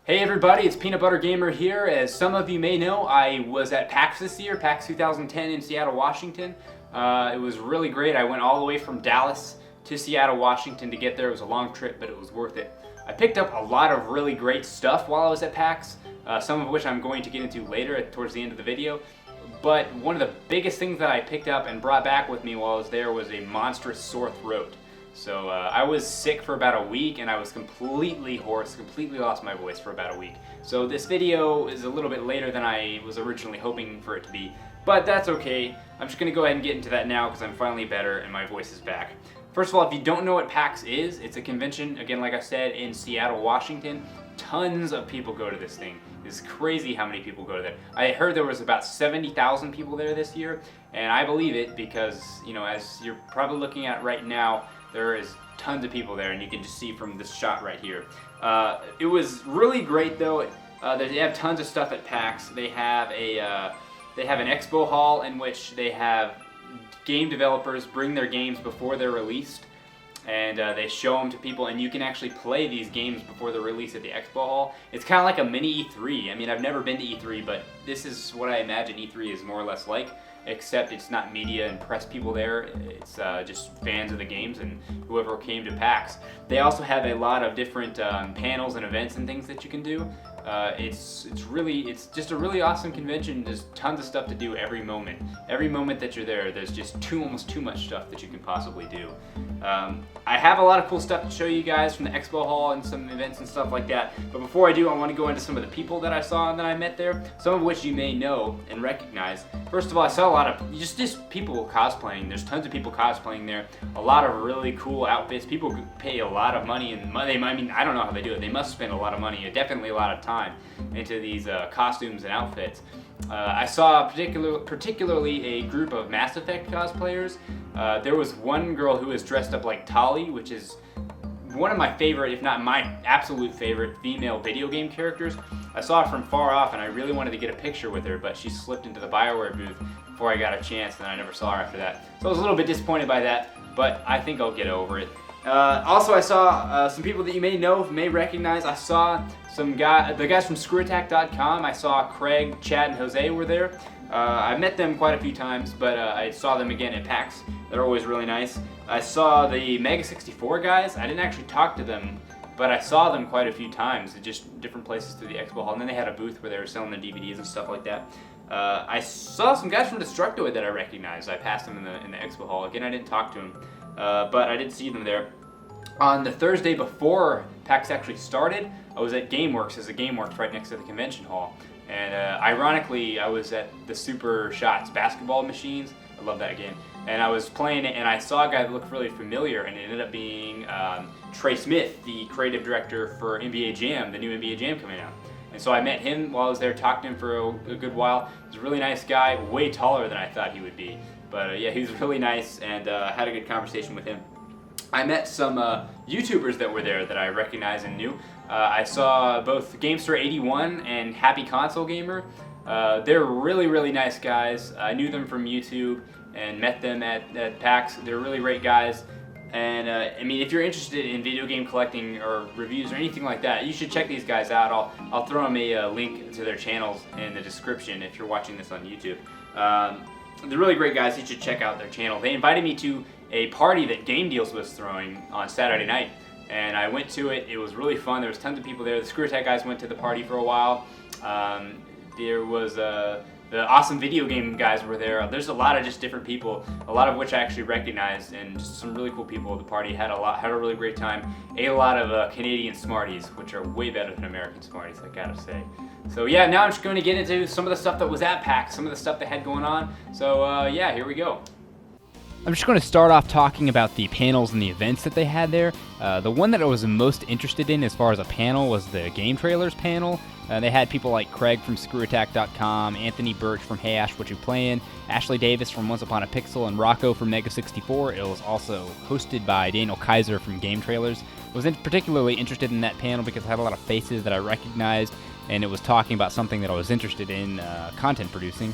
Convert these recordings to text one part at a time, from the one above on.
Hey everybody, it's PeanutButterGamer here. As some of you may know, I was at PAX this year, PAX 2010 in Seattle, Washington. It was really great. I went all the way from Dallas to Seattle, Washington to get there. It was a long trip, but it was worth it. I picked up a lot of really great stuff while I was at PAX, some of which I'm going to get into later towards the end of the video. But one of the biggest things that I picked up and brought back with me while I was there was a monstrous sore throat. So I was sick for about a week and I was completely hoarse, completely lost my voice for about a week. So this video is a little bit later than I was originally hoping for it to be, but that's okay. I'm just going to go ahead and get into that now because I'm finally better and my voice is back. First of all, if you don't know what PAX is, it's a convention, again like I said, in Seattle, Washington. Tons of people go to this thing. It's crazy how many people go there. I heard there was about 70,000 people there this year, and I believe it because, you know, as you're probably looking at right now, there is tons of people there, and you can just see from this shot right here. It was really great though. They have tons of stuff at PAX. They have an expo hall in which they have game developers bring their games before they're released, and they show them to people, and you can actually play these games before they're released at the expo hall. It's kind of like a mini E3. I mean, I've never been to E3, but this is what I imagine E3 is more or less like, except it's not media and press people there. It's just fans of the games and whoever came to PAX. They also have a lot of different panels and events and things that you can do. It's just a really awesome convention. There's tons of stuff to do every moment. Every moment that you're there, there's just almost too much stuff that you can possibly do. I have a lot of cool stuff to show you guys from the expo hall and some events and stuff like that. But before I do, I want to go into some of the people that I saw and that I met there, some of which you may know and recognize. First of all, I saw a lot of just people cosplaying. There's tons of people cosplaying there. A lot of really cool outfits. People pay a lot of money, and I mean, I don't know how they do it. They must spend a lot of money, definitely a lot of time into these costumes and outfits. I saw particularly a group of Mass Effect cosplayers. There was one girl who was dressed up like Tali, which is one of my favorite, if not my absolute favorite, female video game characters. I saw her from far off and I really wanted to get a picture with her, but she slipped into the BioWare booth before I got a chance, and I never saw her after that. So I was a little bit disappointed by that, but I think I'll get over it. Also, I saw some people that you may know, may recognize. I saw the guys from ScrewAttack.com. I saw Craig, Chad, and Jose were there. I met them quite a few times, but I saw them again at PAX. They're always really nice. I saw the Mega 64 guys. I didn't actually talk to them, but I saw them quite a few times at just different places through the expo hall. And then they had a booth where they were selling their DVDs and stuff like that. I saw some guys from Destructoid that I recognized. I passed them in the expo hall. Again, I didn't talk to them, but I did see them there. On the Thursday before PAX actually started, I was at GameWorks. There's a GameWorks right next to the convention hall. And ironically, I was at the Super Shots basketball machines. I love that game. And I was playing it, and I saw a guy that looked really familiar, and it ended up being Trey Smith, the creative director for NBA Jam, the new NBA Jam coming out. And so I met him while I was there, talked to him for a good while. He's a really nice guy, way taller than I thought he would be. But yeah, he was really nice, and had a good conversation with him. I met some YouTubers that were there that I recognized and knew. I saw both Gamester81 and Happy Console Gamer. They're really, really nice guys. I knew them from YouTube and met them at PAX. They're really great guys. And I mean, if you're interested in video game collecting or reviews or anything like that, you should check these guys out. I'll throw them a link to their channels in the description if you're watching this on YouTube. They're really great guys. You should check out their channel. They invited me to a party that Game Deals was throwing on Saturday night, and I went to it. It was really fun. There was tons of people there. The Screw Attack guys went to the party for a while. There was the Awesome Video Game guys were there. There's a lot of just different people, a lot of which I actually recognized, and just some really cool people at the party. Had a really great time. Ate a lot of Canadian Smarties, which are way better than American Smarties, I gotta say. So yeah, now I'm just going to get into some of the stuff that was at PAX, some of the stuff they had going on. So yeah, here we go. I'm just going to start off talking about the panels and the events that they had there. The one that I was most interested in as far as a panel was the Game Trailers panel. They had people like Craig from ScrewAttack.com, Anthony Birch from Hey Ash, What You Playin', Ashley Davis from Once Upon a Pixel, and Rocco from Mega 64. It was also hosted by Daniel Kaiser from Game Trailers. I was particularly interested in that panel because it had a lot of faces that I recognized, and it was talking about something that I was interested in, content producing.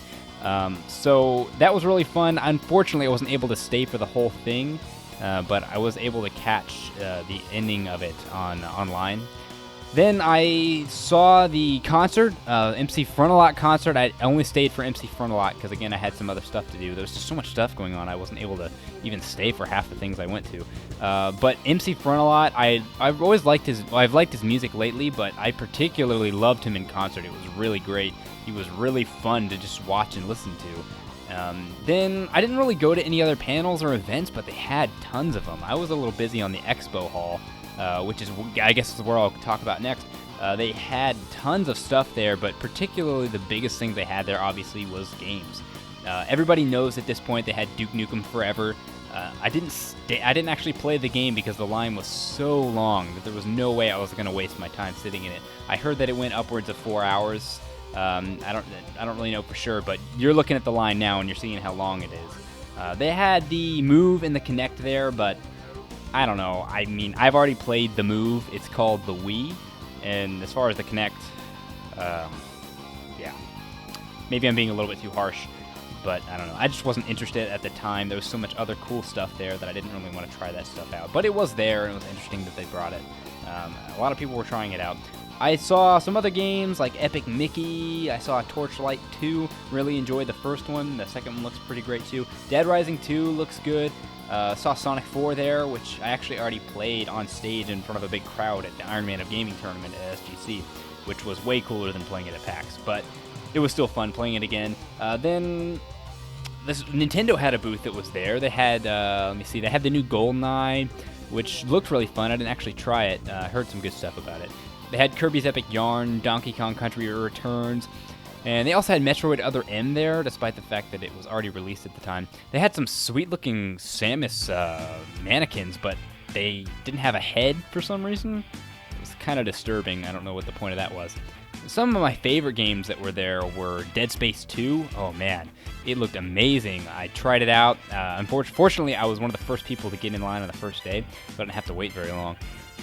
So that was really fun. Unfortunately, I wasn't able to stay for the whole thing, but I was able to catch the ending of it online. Then I saw the concert, MC Frontalot concert. I only stayed for MC Frontalot because, again, I had some other stuff to do. There was just so much stuff going on. I wasn't able to even stay for half the things I went to. But MC Frontalot, I've always liked I've liked his music lately, but I particularly loved him in concert. It was really great. He was really fun to just watch and listen to. Then I didn't really go to any other panels or events, but they had tons of them. I was a little busy on the expo hall. Which is, I guess, is where I'll talk about next. They had tons of stuff there, but particularly the biggest thing they had there, obviously, was games. Everybody knows at this point they had Duke Nukem Forever. I didn't actually play the game because the line was so long that there was no way I was going to waste my time sitting in it. I heard that it went upwards of 4 hours. I don't really know for sure, but you're looking at the line now and you're seeing how long it is. They had the Move and the Kinect there, but I don't know. I mean, I've already played the Move. It's called the Wii. And as far as the Kinect, yeah. Maybe I'm being a little bit too harsh, but I don't know. I just wasn't interested at the time. There was so much other cool stuff there that I didn't really want to try that stuff out. But it was there, and it was interesting that they brought it. A lot of people were trying it out. I saw some other games like Epic Mickey. I saw Torchlight 2. Really enjoyed the first one. The second one looks pretty great too. Dead Rising 2 looks good. Saw Sonic 4 there, which I actually already played on stage in front of a big crowd at the Iron Man of Gaming tournament at SGC, which was way cooler than playing it at PAX, but it was still fun playing it again. Then Nintendo had a booth that was there. They had, they had the new GoldenEye, which looked really fun. I didn't actually try it. I heard some good stuff about it. They had Kirby's Epic Yarn, Donkey Kong Country Returns, and they also had Metroid Other M there, despite the fact that it was already released at the time. They had some sweet-looking Samus mannequins, but they didn't have a head for some reason. It was kind of disturbing. I don't know what the point of that was. Some of my favorite games that were there were Dead Space 2. Oh, man. It looked amazing. I tried it out. Unfortunately, I was one of the first people to get in line on the first day, so I didn't have to wait very long.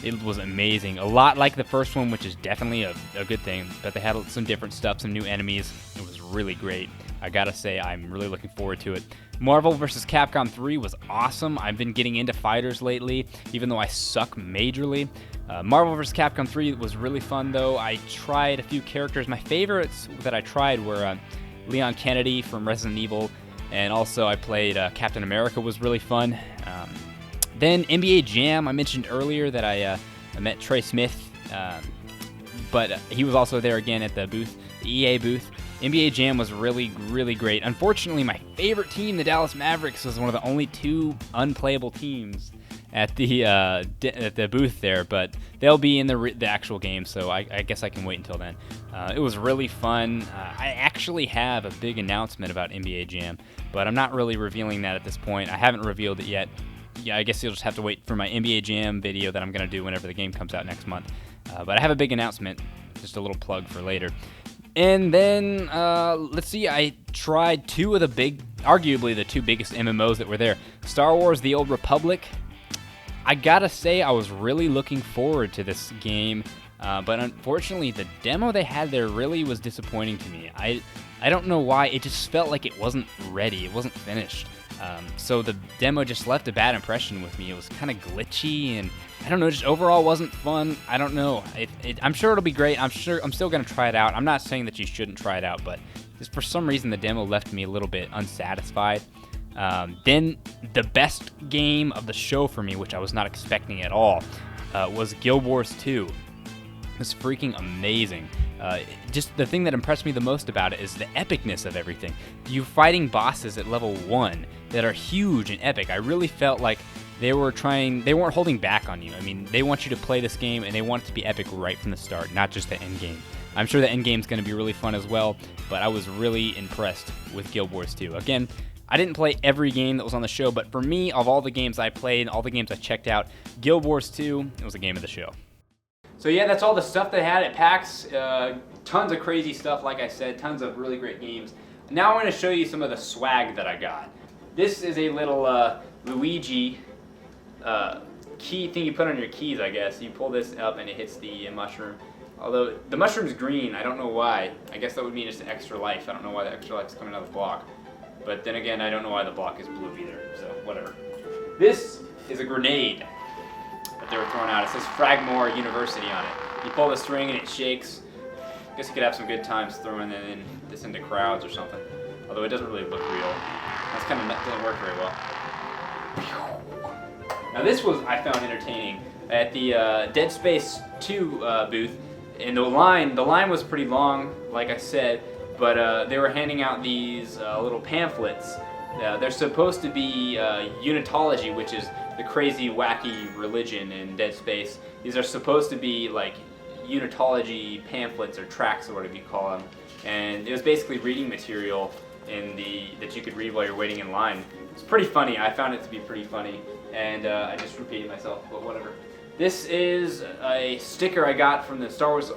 It was amazing. A lot like the first one, which is definitely a good thing, but they had some different stuff, some new enemies. It was really great. I gotta say, I'm really looking forward to it. Marvel vs. Capcom 3 was awesome. I've been getting into fighters lately, even though I suck majorly. Marvel vs. Capcom 3 was really fun, though. I tried a few characters. My favorites that I tried were Leon Kennedy from Resident Evil, and also I played Captain America was really fun. Then NBA Jam, I mentioned earlier that I met Trey Smith, but he was also there again at the booth, the EA booth. NBA Jam was really, really great. Unfortunately, my favorite team, the Dallas Mavericks, was one of the only two unplayable teams at the booth there, but they'll be in the actual game, so I guess I can wait until then. It was really fun. I actually have a big announcement about NBA Jam, but I'm not really revealing that at this point. I haven't revealed it yet. Yeah, I guess you'll just have to wait for my NBA Jam video that I'm going to do whenever the game comes out next month. But I have a big announcement, just a little plug for later. And then, let's see, I tried arguably the two biggest MMOs that were there. Star Wars The Old Republic. I gotta say, I was really looking forward to this game, but unfortunately, the demo they had there really was disappointing to me. I don't know why, it just felt like it wasn't ready, it wasn't finished. So the demo just left a bad impression with me. It was kind of glitchy, and I don't know, just overall wasn't fun. I don't know. I'm sure it'll be great. I'm still going to try it out. I'm not saying that you shouldn't try it out, but just for some reason the demo left me a little bit unsatisfied. Then the best game of the show for me, which I was not expecting at all, was Guild Wars 2. It was freaking amazing. Just the thing that impressed me the most about it is the epicness of everything. You're fighting bosses at level 1 that are huge and epic. I really felt like they weren't holding back on you. I mean, they want you to play this game and they want it to be epic right from the start, not just the end game. I'm sure the end game is going to be really fun as well, but I was really impressed with Guild Wars 2. Again, I didn't play every game that was on the show, but for me, of all the games I played, all the games I checked out, Guild Wars 2 was a game of the show. So yeah, that's all the stuff they had at PAX. Tons of crazy stuff, like I said, tons of really great games. Now I'm going to show you some of the swag that I got. This is a little Luigi key thing you put on your keys, I guess. You pull this up and it hits the mushroom. Although the mushroom's green, I don't know why. I guess that would mean it's an extra life. I don't know why the extra life is coming out of the block. But then again, I don't know why the block is blue either, so whatever. This is a grenade that they were throwing out. It says Fragmore University on it. You pull the string and it shakes. I guess you could have some good times throwing this into crowds or something. Although it doesn't really look real. That's kind of doesn't work very well. Now this was I found entertaining at the Dead Space 2 booth. And the line was pretty long, like I said, but they were handing out these little pamphlets. They're supposed to be unitology, which is the crazy, wacky religion in Dead Space. These are supposed to be like unitology pamphlets or tracts or whatever you call them. And it was basically reading material that you could read while you're waiting in line. It's pretty funny. I found it to be pretty funny, and I just repeated myself, but whatever. This is a sticker I got from the Star Wars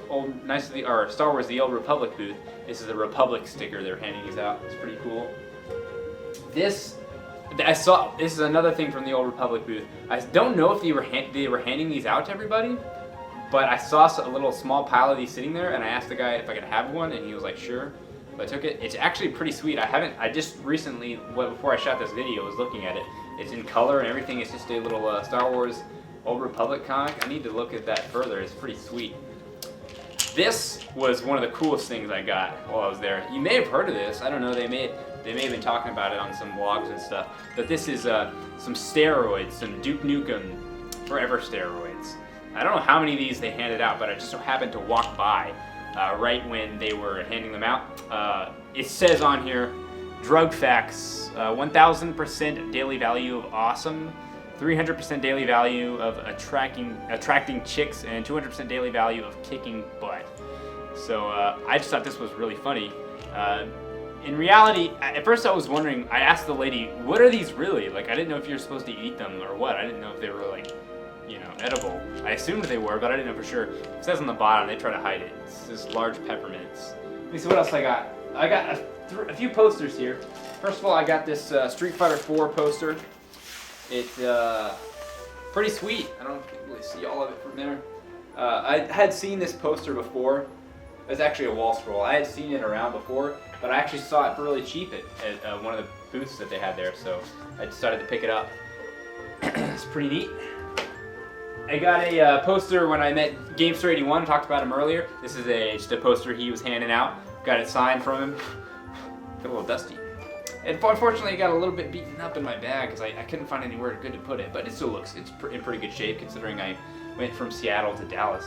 The Old Republic booth. This is a Republic sticker. They're handing these out. It's pretty cool. This is another thing from the Old Republic booth. I don't know if they were handing these out to everybody, but I saw a little small pile of these sitting there, and I asked the guy if I could have one, and he was like, sure. So I took it. It's actually pretty sweet. I just recently, before I shot this video, was looking at it. It's in color and everything. It's just a little Star Wars Old Republic comic. I need to look at that further. It's pretty sweet. This was one of the coolest things I got while I was there. You may have heard of this. I don't know. They may have been talking about it on some blogs and stuff. But this is some steroids, some Duke Nukem Forever steroids. I don't know how many of these they handed out, but I just so happened to walk by right when they were handing them out. It says on here, drug facts, 1,000% daily value of awesome, 300% daily value of attracting chicks, and 200% daily value of kicking butt. So I just thought this was really funny. In reality, at first I was wondering, I asked the lady, what are these really? Like, I didn't know if you're supposed to eat them or what. I didn't know if they were like, edible. I assumed they were, but I didn't know for sure. It says on the bottom, they try to hide it. It's just large peppermints. Let me see what else I got. I got a few posters here. First of all, I got this Street Fighter 4 poster. It's pretty sweet. I don't really see all of it from there. I had seen this poster before. It's actually a wall scroll. I had seen it around before, but I actually saw it for really cheap at one of the booths that they had there, so I decided to pick it up. It's pretty neat. I got a poster when I met Gamester81, talked about him earlier. This is just a poster he was handing out. Got it signed from him. Got a little dusty. And unfortunately, it got a little bit beaten up in my bag because I couldn't find anywhere good to put it, but it still looks, it's in pretty good shape considering I went from Seattle to Dallas.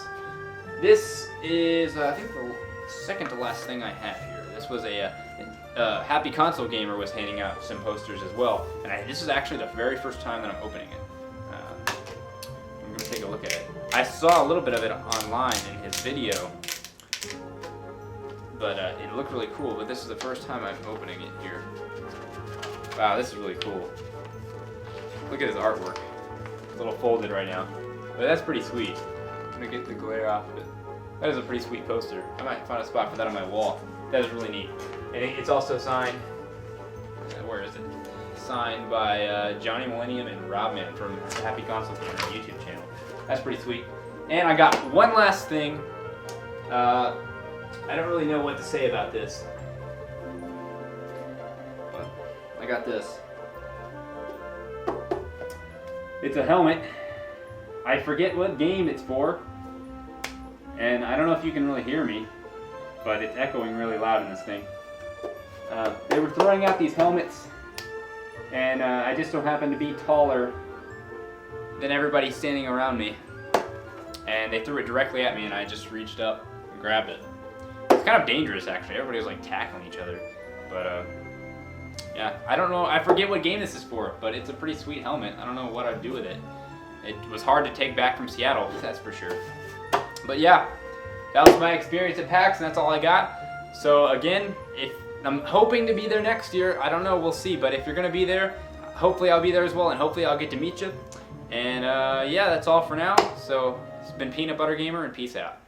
This is, I think, the second to last thing I have here. This was a Happy Console Gamer was handing out some posters as well, and this is actually the very first time that I'm opening it. I'm going to take a look at it. I saw a little bit of it online in his video, but it looked really cool, but this is the first time I'm opening it here. Wow, this is really cool. Look at his artwork. It's a little folded right now, but that's pretty sweet. I'm going to get the glare off of it. That is a pretty sweet poster. I might find a spot for that on my wall. That is really neat. And it's also signed, where is it? Signed by Johnny Millennium and Robman from Happy Console Gamer YouTube channel. That's pretty sweet. And I got one last thing. I don't really know what to say about this. But I got this. It's a helmet. I forget what game it's for. And I don't know if you can really hear me, but it's echoing really loud in this thing. They were throwing out these helmets, and I just so happened to be taller than everybody standing around me. And they threw it directly at me, and I just reached up and grabbed it. It's kind of dangerous, actually. Everybody was like tackling each other. But yeah, I don't know. I forget what game this is for, but it's a pretty sweet helmet. I don't know what I'd do with it. It was hard to take back from Seattle, that's for sure. But yeah, that was my experience at PAX, and that's all I got. So again, if I'm hoping to be there next year. I don't know, we'll see. But if you're gonna be there, hopefully I'll be there as well, and hopefully I'll get to meet you. And yeah, that's all for now. So it's been PeanutButterGamer, and peace out.